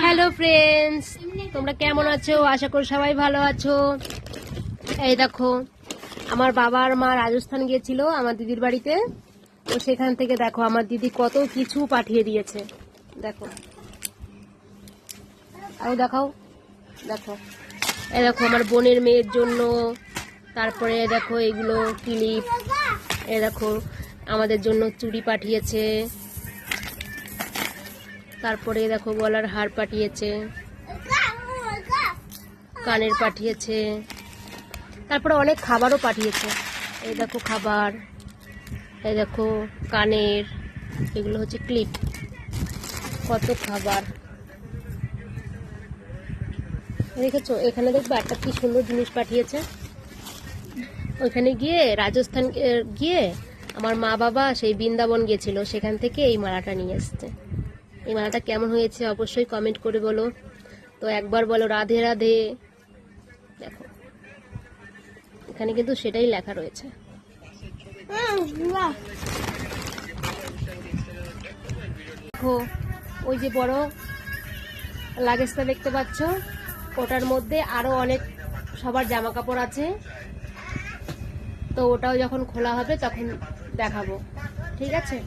Hello friends, তোমরা কেমন আছো? আশা করি সবাই ভালো আছো। এই দেখো, আমার বাবা আর মা রাজস্থান গিয়েছিল আমার দিদির বাড়িতে। তো সেখান থেকে দেখো আমার দিদি কত কিছু পাঠিয়ে দিয়েছে। দেখো, আরো দেখাও। দেখো, এই দেখো আমার বোনের মেয়ের জন্য। তারপরে দেখো এগুলো ক্লিপ। এই দেখো আমাদের জন্য চুড়ি পাঠিয়েছে। তারপরে দেখো গলার হার পাঠিয়েছে, কানের পাঠিয়েছে, তারপরে অনেক খাবারও পাঠিয়েছে। এই দেখো খাবার, এই দেখো কানের, এগুলো হচ্ছে ক্লিপ, কত খাবার দেখেছো। এখানে দেখবে একটা কি সুন্দর জিনিস পাঠিয়েছে। ওইখানে গিয়ে রাজস্থান গিয়ে আমার মা বাবা সেই বৃন্দাবন গিয়েছিল, সেখান থেকে এই মালাটা নিয়ে এসছে। এই মালাটা কেমন হয়েছে অবশ্যই কমেন্ট করে বলো। তো একবার বলো রাধে রাধে। দেখো এখানে কিন্তু সেটাই লেখা রয়েছে। দেখো ওই যে বড় লাগেজটা দেখতে পাচ্ছ, ওটার মধ্যে আরো অনেক সবার জামা কাপড় আছে। তো ওটাও যখন খোলা হবে তখন দেখাবো, ঠিক আছে।